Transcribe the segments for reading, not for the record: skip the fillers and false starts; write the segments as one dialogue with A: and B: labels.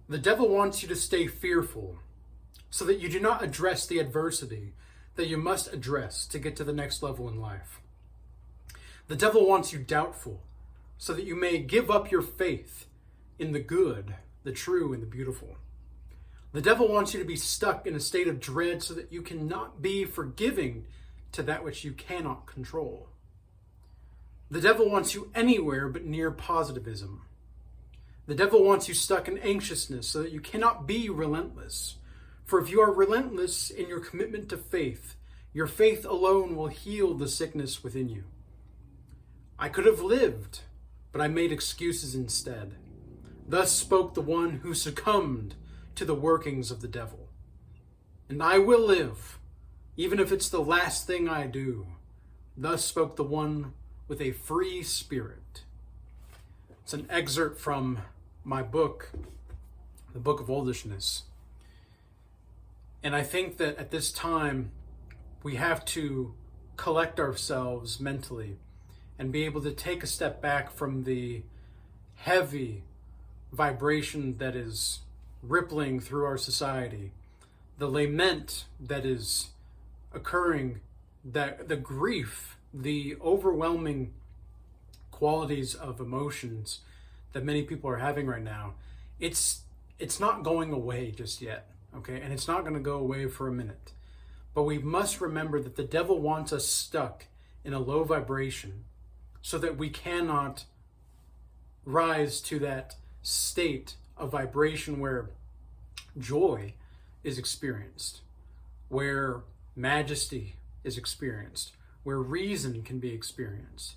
A: The devil wants you to stay fearful so that you do not address the adversity that you must address to get to the next level in life. The devil wants you doubtful so that you may give up your faith in the good, the true, and the beautiful. The devil wants you to be stuck in a state of dread so that you cannot be forgiving to that which you cannot control. The devil wants you anywhere but near positivism. The devil wants you stuck in anxiousness so that you cannot be relentless. For if you are relentless in your commitment to faith, your faith alone will heal the sickness within you. I could have lived, but I made excuses instead. Thus spoke the one who succumbed to the workings of the devil. And I will live, even if it's the last thing I do. Thus spoke the one with a free spirit. It's an excerpt from my book, The Book of Oldishness. And I think that at this time, we have to collect ourselves mentally and be able to take a step back from the heavy vibration that is rippling through our society, the lament that is occurring, that the grief, the overwhelming qualities of emotions that many people are having right now. It's not going away just yet, okay? And it's not going to go away for a minute. But we must remember that the devil wants us stuck in a low vibration so that we cannot rise to that state of vibration where joy is experienced, where majesty is experienced, where reason can be experienced.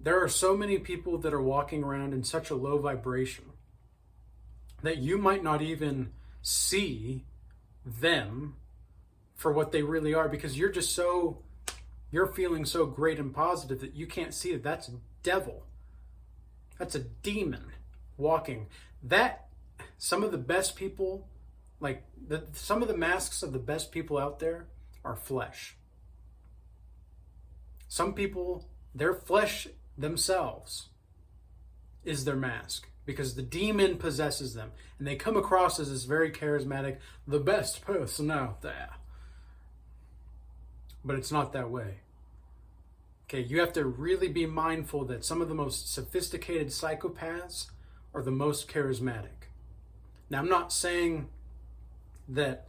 A: There are so many people that are walking around in such a low vibration that you might not even see them for what they really are, because you're feeling so great and positive that you can't see that that's a devil. That's a demon walking. Some of the best people, some of the masks of the best people out there are flesh. Some people, their flesh themselves is their mask because the demon possesses them and they come across as this very charismatic, the best person out there. But it's not that way. Okay, you have to really be mindful that some of the most sophisticated psychopaths are the most charismatic. Now, I'm not saying that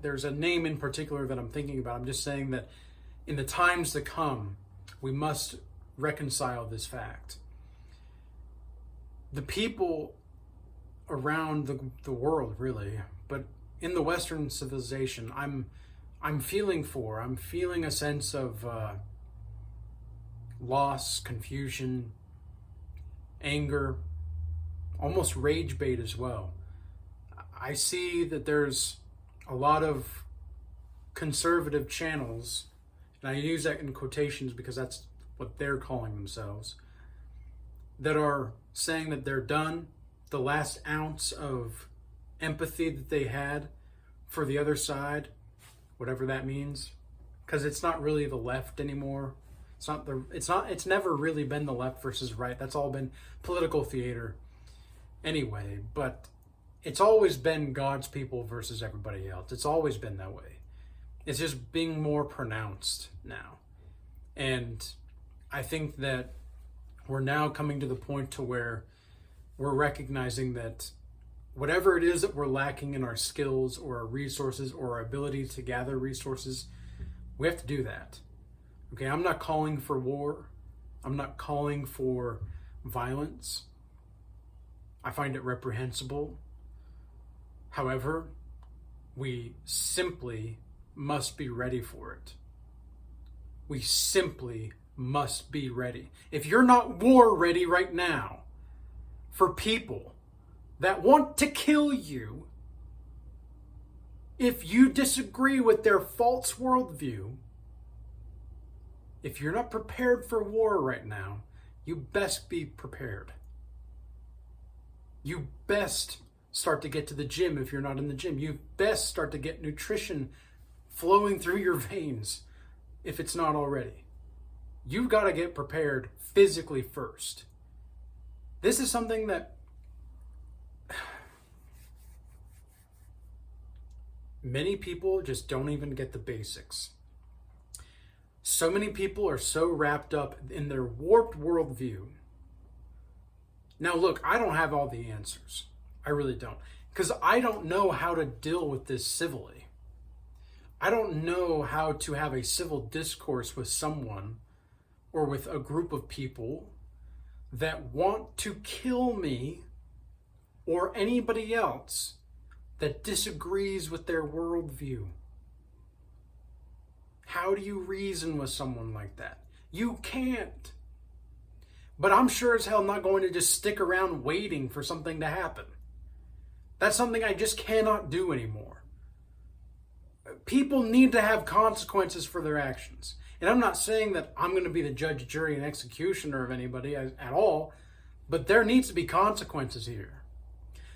A: there's a name in particular that I'm thinking about. I'm just saying that in the times to come, we must reconcile this fact. The people around the world, really, but in the Western civilization, I'm feeling a sense of loss, confusion, anger, almost rage bait as well. I see that there's a lot of conservative channels, and I use that in quotations because that's what they're calling themselves, that are saying that they're done. The last ounce of empathy that they had for the other whatever that means, because it's not really the left anymore. It's never really been the left versus right. That's all been political theater anyway, but it's always been God's people versus everybody else. It's always been that way. It's just being more pronounced now. And I think that we're now coming to the point to where we're recognizing that whatever it is that we're lacking in our skills or our resources or our ability to gather resources, we have to do that. Okay, I'm not calling for war. I'm not calling for violence. I find it reprehensible. However, we simply must be ready for it. We simply must be ready. If you're not war ready right now for people that want to kill you, if you disagree with their false worldview, if you're not prepared for war right now, you best be prepared. You best start to get to the gym if you're not in the gym. You best start to get nutrition flowing through your veins if it's not already. You've got to get prepared physically first. This is something that Many people just don't even get the basics. So many people are so wrapped up in their warped worldview. Now, look, I don't have all the answers. I really don't. Because I don't know how to deal with this civilly. I don't know how to have a civil discourse with someone or with a group of people that want to kill me or anybody else that disagrees with their worldview. How do you reason with someone like that? You can't. But I'm sure as hell not going to just stick around waiting for something to happen. That's something I just cannot do anymore. People need to have consequences for their actions. And I'm not saying that I'm going to be the judge, jury, and executioner of anybody at all, but there needs to be consequences here.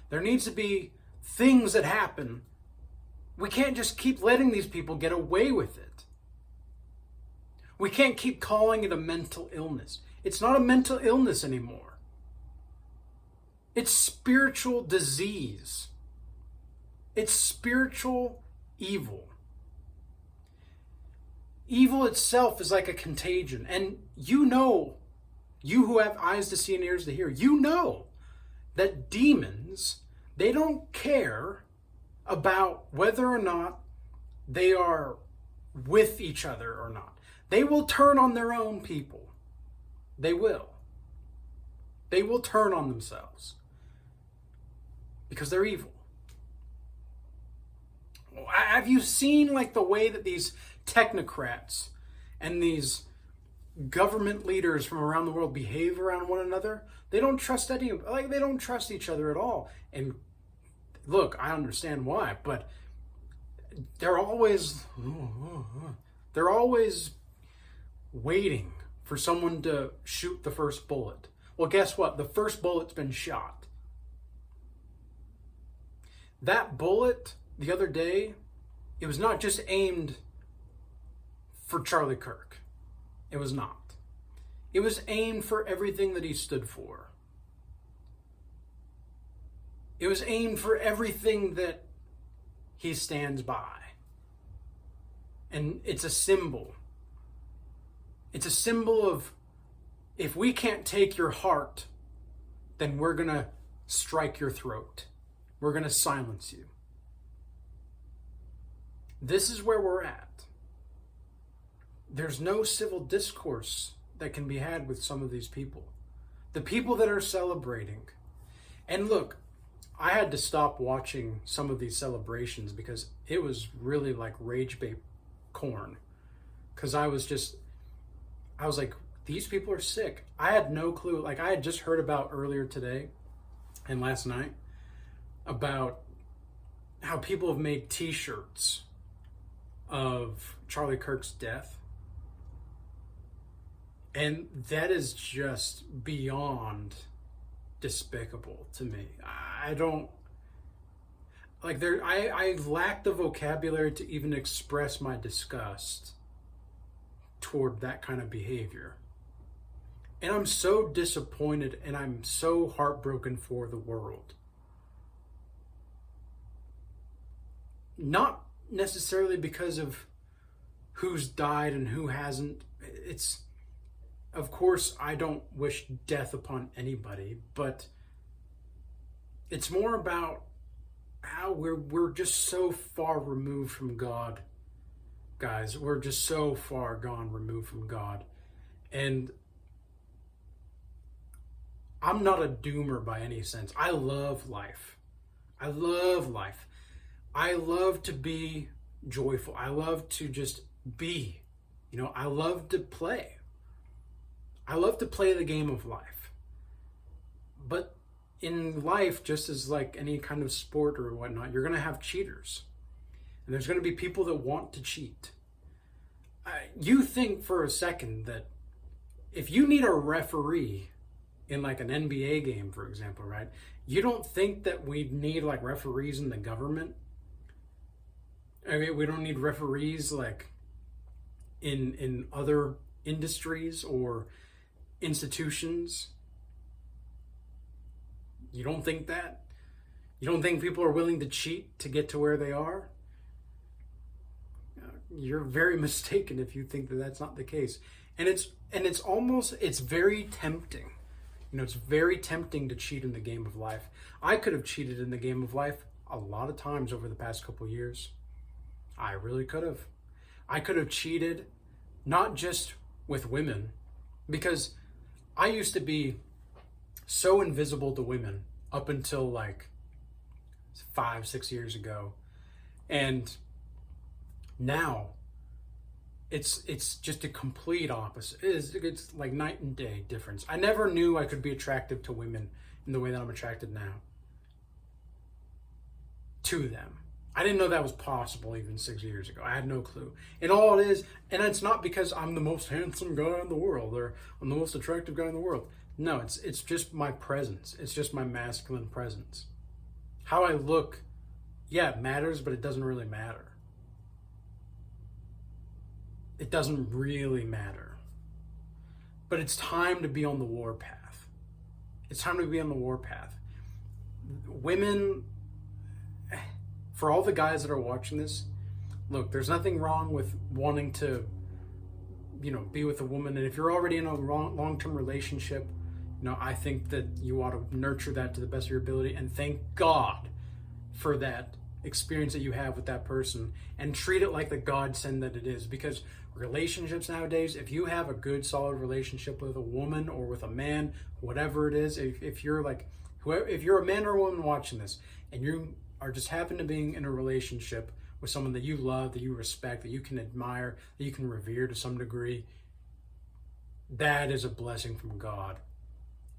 A: There needs to be things that happen. We can't just keep letting these people get away with it. We can't keep calling it a mental illness. It's not a mental illness anymore. It's spiritual disease. It's spiritual evil. Evil itself is like a contagion. And you know, you who have eyes to see and ears to hear, you know that demons, they don't care about whether or not they are with each other or not. They will turn on their own people. They will. They will turn on themselves because they're evil. Have you seen like the way that these technocrats and these government leaders from around the world behave around one another? They don't trust they don't trust each other at all. And look, I understand why, but they're always waiting for someone to shoot the first bullet. Well, guess what? The first bullet's been shot. That bullet the other day, it was not just aimed for Charlie Kirk. It was not. It was aimed for everything that he stood for. It was aimed for everything that he stands by. And it's a symbol. It's a symbol of, if we can't take your heart, then we're going to strike your throat. We're going to silence you. This is where we're at. There's no civil discourse that can be had with some of these people. The people that are celebrating. And look, I had to stop watching some of these celebrations because it was really like rage bait corn. Because I was like, these people are sick. I had no clue. Like, I had just heard about earlier today and last night about how people have made t-shirts of Charlie Kirk's death. And that is just beyond despicable to me. I don't like I lack the vocabulary to even express my disgust toward that kind of behavior. And I'm so disappointed and I'm so heartbroken for the world. Not necessarily because of who's died and who hasn't. It's, of course, I don't wish death upon anybody, but it's more about how we're just so far removed from God. Guys, we're just so far gone removed from God. And I'm not a doomer by any sense. I love life. I love life. I love to be joyful. I love to just be. You know, I love to play. I love to play the game of life. But in life, just as like any kind of sport or whatnot, you're going to have cheaters. And there's going to be people that want to cheat. You think for a second that if you need a referee in like an NBA game, for example, right? You don't think that we need like referees in the government? I mean, we don't need referees like in other industries or institutions. You don't think that? You don't think people are willing to cheat to get to where they are? you're very mistaken if you think that that's not the case. And it's very tempting. It's very tempting to cheat in the game of life. I could have cheated in the game of life a lot of times over the past couple years. I really could have. I could have cheated not just with women, because I used to be so invisible to women up until like 5-6 years ago. And now it's just a complete opposite. It's like night and day difference. I never knew I could be attractive to women in the way that I'm attracted now to them. I didn't know that was possible even 6 years ago. I had no clue. And all it is, and it's not because I'm the most handsome guy in the world or I'm the most attractive guy in the world. No, it's just my presence. It's just my masculine presence. How I look, yeah, it matters, but it doesn't really matter. It doesn't really matter. But it's time to be on the warpath. It's time to be on the warpath. Women, for all the guys that are watching this, look, there's nothing wrong with wanting to, be with a woman. And if you're already in a long-term relationship, I think that you ought to nurture that to the best of your ability and thank God for that experience that you have with that person and treat it like the godsend that it is. Because relationships nowadays, if you have a good, solid relationship with a woman or with a man, whatever it is, if you're a man or a woman watching this and you are just happen to be in a relationship with someone that you love, that you respect, that you can admire, that you can revere to some degree, that is a blessing from God.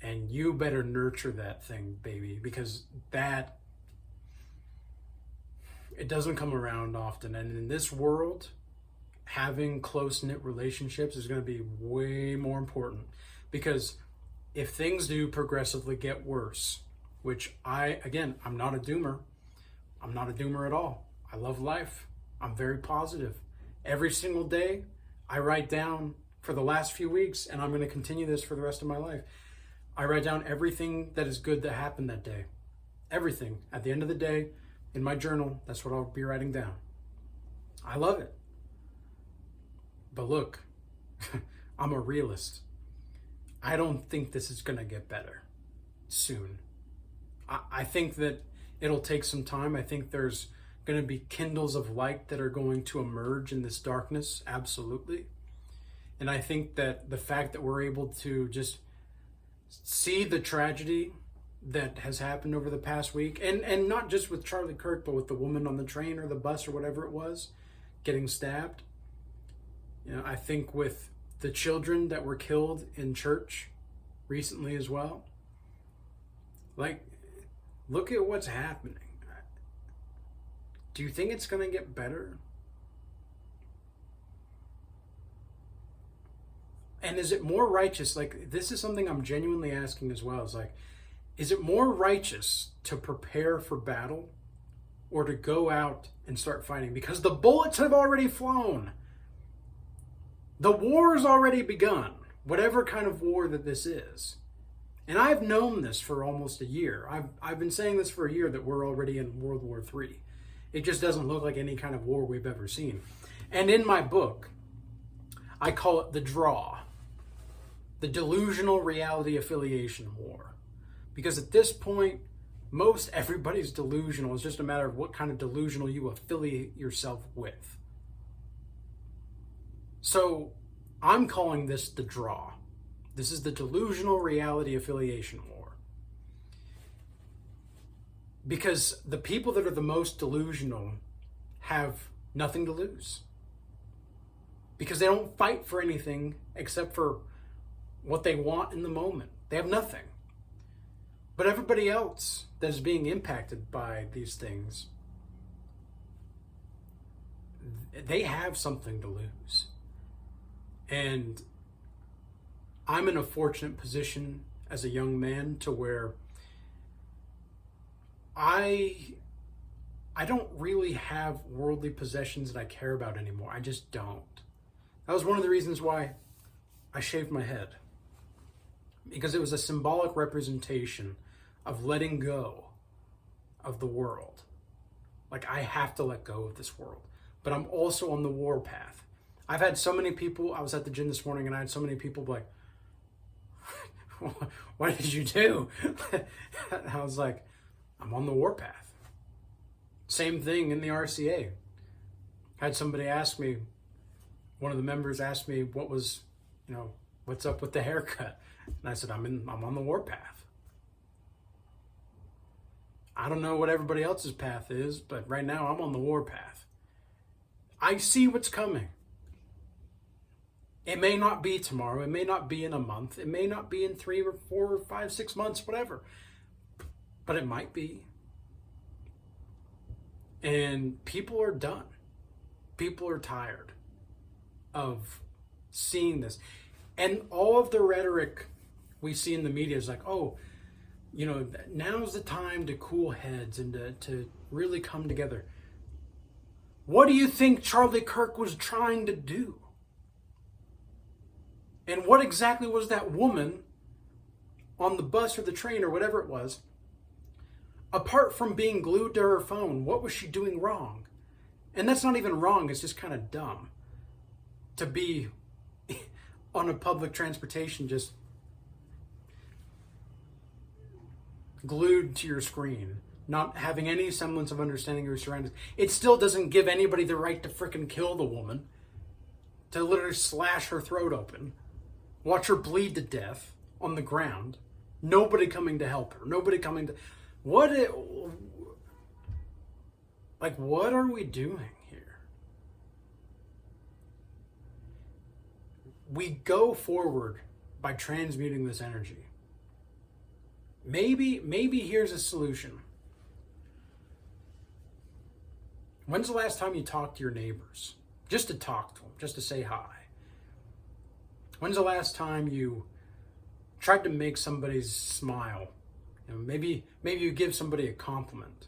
A: And you better nurture that thing, baby, because it doesn't come around often. And in this world, having close-knit relationships is going to be way more important. Because if things do progressively get worse, which I'm not a doomer. I'm not a doomer at all. I love life. I'm very positive. Every single day, I write down for the last few weeks, and I'm going to continue this for the rest of my life. I write down everything that is good that happened that day. Everything. At the end of the day, in my journal, that's what I'll be writing down. I love it. But look, I'm a realist. I don't think this is going to get better soon. I think that it'll take some time. I think there's going to be kindles of light that are going to emerge in this darkness, absolutely. And I think that the fact that we're able to just see the tragedy that has happened over the past week, and not just with Charlie Kirk, but with the woman on the train or the bus or whatever it was, getting stabbed. I think with the children that were killed in church recently as well. Like, look at what's happening. Do you think it's going to get better? And is it more righteous? Like, this is something I'm genuinely asking as well. Is like, is it more righteous to prepare for battle or to go out and start fighting? Because the bullets have already flown. The war has already begun, whatever kind of war that this is. And I've known this for almost a year. I've been saying this for a year that we're already in World War III. It just doesn't look like any kind of war we've ever seen. And in my book, I call it the draw. The delusional reality affiliation war. Because at this point, most everybody's delusional. It's just a matter of what kind of delusional you affiliate yourself with. So I'm calling this the draw. This is the delusional reality affiliation war. Because the people that are the most delusional have nothing to lose. Because they don't fight for anything except for what they want in the moment. They have nothing. But everybody else that is being impacted by these things, they have something to lose. And I'm in a fortunate position as a young man to where I don't really have worldly possessions that I care about anymore. I just don't. That was one of the reasons why I shaved my head. Because it was a symbolic representation of letting go of the world. Like, I have to let go of this world. but I'm also on the war path. I've had so many people, I was at the gym this morning and I had so many people be like, what did you do? I was like, I'm on the war path. Same thing in the RCA. Had somebody ask me, one of the members asked me what was, what's up with the haircut? And I said, I'm on the war path. I don't know what everybody else's path is, but right now I'm on the war path. I see what's coming. It may not be tomorrow. It may not be in a month. It may not be in 3 or 4 or 5, 6 months, whatever. But it might be. And people are done. People are tired of seeing this. And all of the rhetoric we see in the media is like, oh, now's the time to cool heads and to really come together. What do you think Charlie Kirk was trying to do? And what exactly was that woman on the bus or the train or whatever it was, apart from being glued to her phone, what was she doing wrong? And that's not even wrong, it's just kind of dumb to be on a public transportation just glued to your screen, not having any semblance of understanding your surroundings. It still doesn't give anybody the right to frickin' kill the woman, to literally slash her throat open, watch her bleed to death on the ground, nobody coming to help her, nobody coming to... What are we doing here? We go forward by transmuting this energy. Maybe here's a solution. When's the last time you talked to your neighbors? Just to talk to them, just to say hi. When's the last time you tried to make somebody smile? Maybe you give somebody a compliment.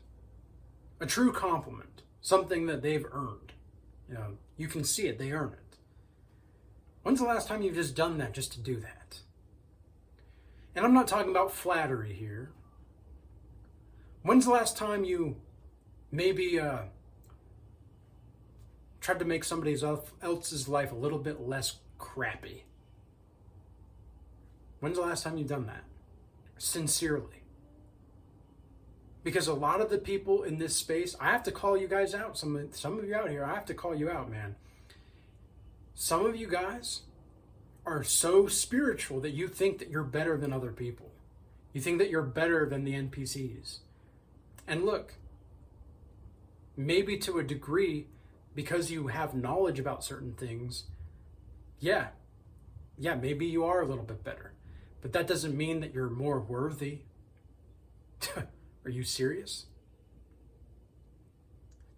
A: A true compliment. Something that they've earned. You can see it, they earn it. When's the last time you've just done that just to do that? And I'm not talking about flattery here. When's the last time you maybe tried to make somebody else's life a little bit less crappy? When's the last time you've done that? Sincerely. Because a lot of the people in this space, I have to call you guys out. Some of you out here, I have to call you out, man. Some of you guys are so spiritual that you think that you're better than other people. You think that you're better than the NPCs. And look, maybe to a degree, because you have knowledge about certain things, yeah, maybe you are a little bit better. But that doesn't mean that you're more worthy. Are you serious?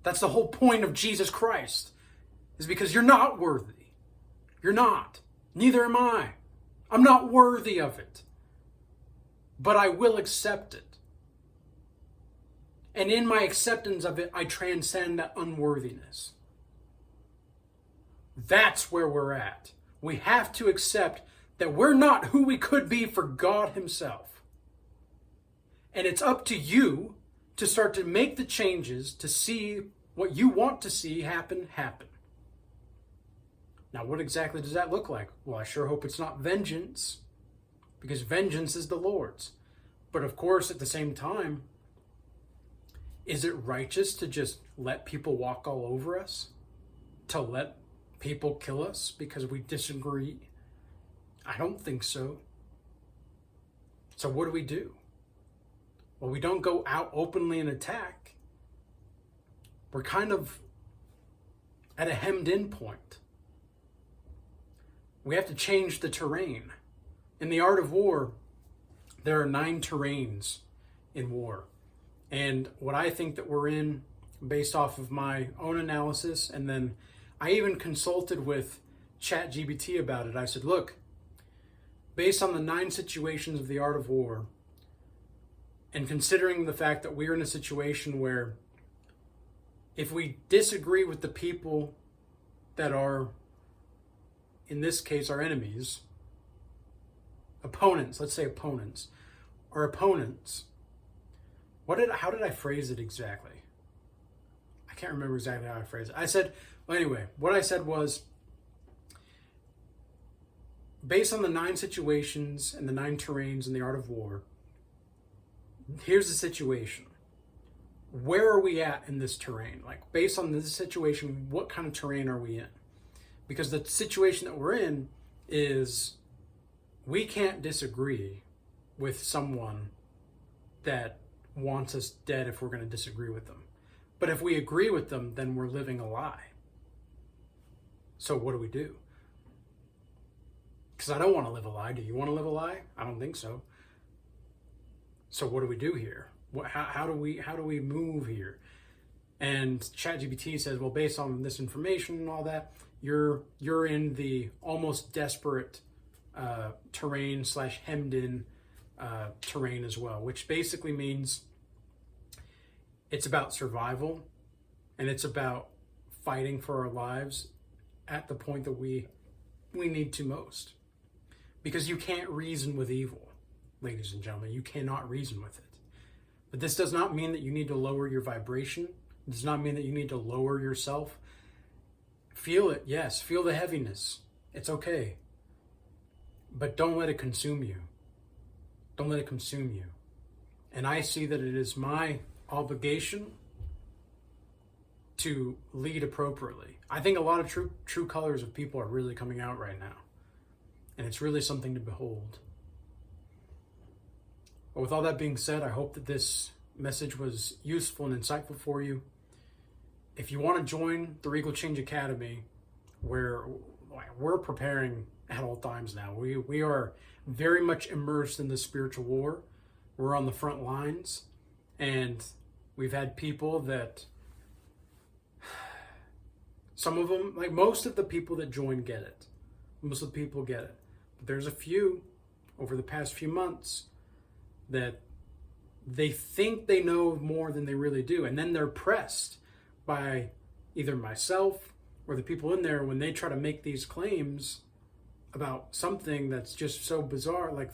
A: That's the whole point of Jesus Christ, is because you're not worthy. You're not. Neither am I. I'm not worthy of it. But I will accept it. And in my acceptance of it, I transcend that unworthiness. That's where we're at. We have to accept that we're not who we could be for God Himself. And it's up to you to start to make the changes to see what you want to see happen. Now, what exactly does that look like? Well, I sure hope it's not vengeance, because vengeance is the Lord's. But of course, at the same time, is it righteous to just let people walk all over us? To let people kill us because we disagree? I don't think so. So what do? Well, we don't go out openly and attack. We're kind of at a hemmed-in point. We have to change the terrain. In the art of war, there are 9 terrains in war. And what I think that we're in, based off of my own analysis, and then I even consulted with ChatGPT about it. I said, look, based on the 9 situations of the art of war, and considering the fact that we're in a situation where if we disagree with the people that are, in this case, our enemies, opponents, let's say opponents, how did I phrase it exactly? I can't remember exactly how I phrased it. I said, well, anyway, what I said was, based on the 9 situations and the 9 terrains in the art of war, here's the situation. Where are we at in this terrain? Like, based on this situation, what kind of terrain are we in? Because the situation that we're in is we can't disagree with someone that wants us dead if we're going to disagree with them. But if we agree with them, then we're living a lie. So what do we do? Because I don't want to live a lie. Do you want to live a lie? I don't think so. So what do we do here? How do we move here? And ChatGPT says, well, based on this information and all that, you're in the almost desperate terrain / hemmed in terrain as well, which basically means it's about survival, and it's about fighting for our lives at the point that we need to most. Because you can't reason with evil, ladies and gentlemen. You cannot reason with it. But this does not mean that you need to lower your vibration. It does not mean that you need to lower yourself. Feel it, yes. Feel the heaviness. It's okay. But don't let it consume you. Don't let it consume you. And I see that it is my obligation to lead appropriately. I think a lot of true colors of people are really coming out right now. And it's really something to behold. But with all that being said, I hope that this message was useful and insightful for you. If you want to join the Regal Change Academy, where we're preparing at all times now. We are very much immersed in the spiritual war. We're on the front lines, and we've had people that, some of them, like most of the people that join get it. Most of the people get it. But there's a few over the past few months that they think they know more than they really do. And then they're pressed by either myself or the people in there when they try to make these claims about something that's just so bizarre. Like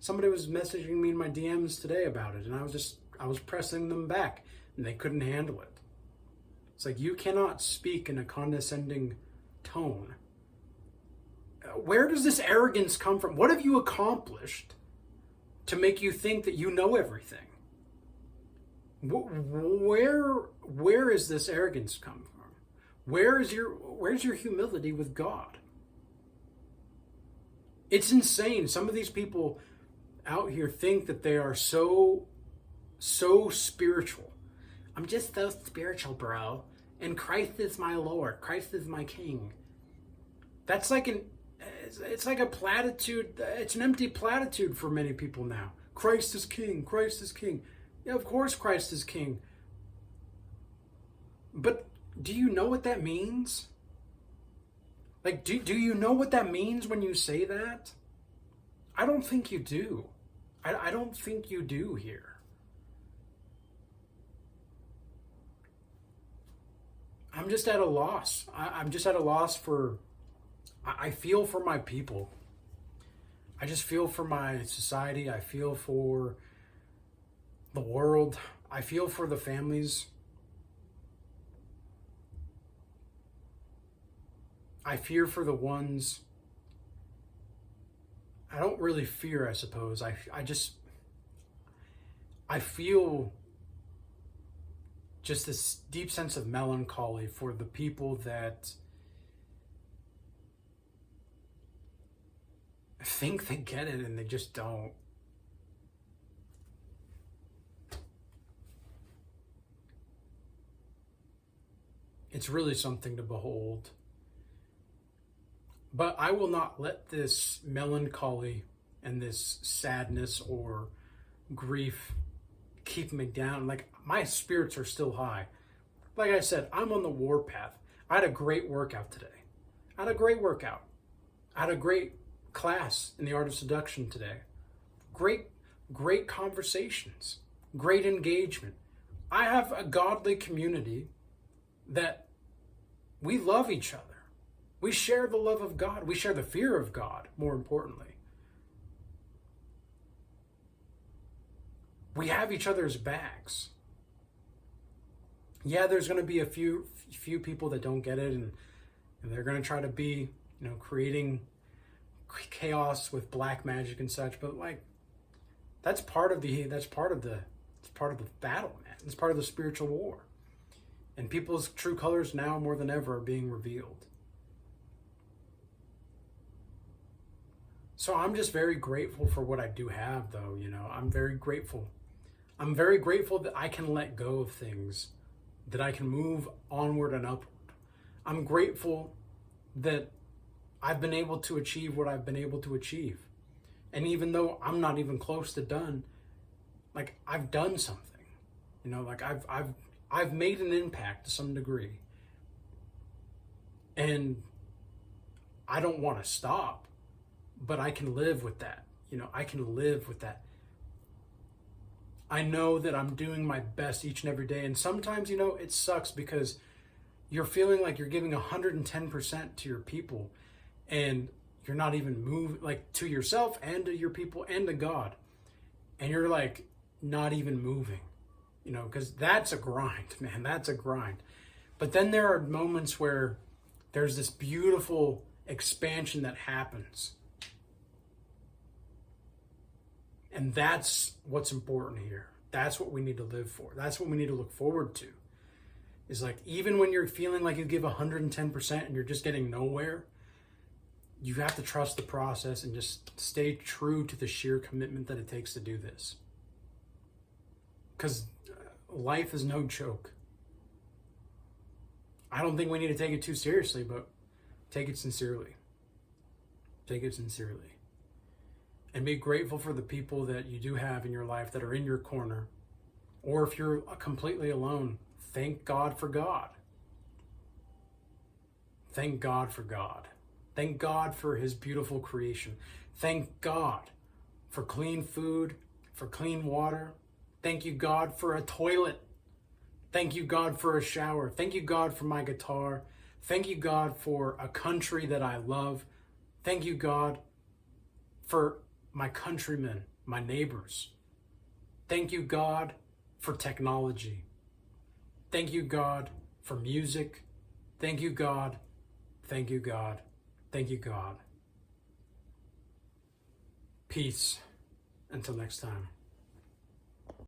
A: somebody was messaging me in my DMs today about it, and I was pressing them back, and they couldn't handle it. It's like, you cannot speak in a condescending tone. Where does this arrogance come from? What have you accomplished to make you think that you know everything? Where is this arrogance come from? Where's your humility with God? It's insane. Some of these people out here think that they are so spiritual. I'm just so spiritual, bro. And Christ is my Lord. Christ is my King. That's like it's like a platitude. It's an empty platitude for many people now. Christ is King. Christ is King. Yeah, of course Christ is King. But do you know what that means? Like, do you know what that means when you say that? I don't think you do. I don't think you do here. I'm just at a loss. I'm just at a loss for... I feel for my people. I just feel for my society. I feel for the world. I feel for the families. I fear for the ones... I don't really fear, I suppose. I feel just this deep sense of melancholy for the people that think they get it and they just don't. It's really something to behold. But I will not let this melancholy and this sadness or grief keep me down. Like, my spirits are still high. Like I said, I'm on the warpath. I had a great workout today. I had a great class in the art of seduction today. Great conversations. Great engagement. I have a godly community that we love each other. We share the love of God. We share the fear of God, more importantly. We have each other's backs. Yeah, there's going to be a few people that don't get it, and they're going to try to be, creating chaos with black magic and such. But like, that's part of the battle, man. It's part of the spiritual war, and people's true colors now more than ever are being revealed. So I'm just very grateful for what I do have, though. I'm very grateful. I'm very grateful that I can let go of things, that I can move onward and upward. I'm grateful that I've been able to achieve what I've been able to achieve. And even though I'm not even close to done, like, I've done something. Like, I've made an impact to some degree. And I don't want to stop, but I can live with that. I can live with that. I know that I'm doing my best each and every day. And sometimes, it sucks because you're feeling like you're giving 110% to your people, and you're not even moving, like, to yourself and to your people and to God. And you're like not even moving, because that's a grind, man. That's a grind. But then there are moments where there's this beautiful expansion that happens. And that's what's important here. That's what we need to live for. That's what we need to look forward to. Is like, even when you're feeling like you give 110% and you're just getting nowhere, you have to trust the process and just stay true to the sheer commitment that it takes to do this. Because life is no joke. I don't think we need to take it too seriously, but take it sincerely. Take it sincerely. And be grateful for the people that you do have in your life that are in your corner. Or if you're completely alone, thank God for God. Thank God for God. Thank God for his beautiful creation. Thank God for clean food, for clean water. Thank you, God, for a toilet. Thank you, God, for a shower. Thank you, God, for my guitar. Thank you, God, for a country that I love. Thank you, God, for my countrymen, my neighbors. Thank you, God, for technology. Thank you, God, for music. Thank you, God. Thank you, God. Thank you, God. Peace. Until next time.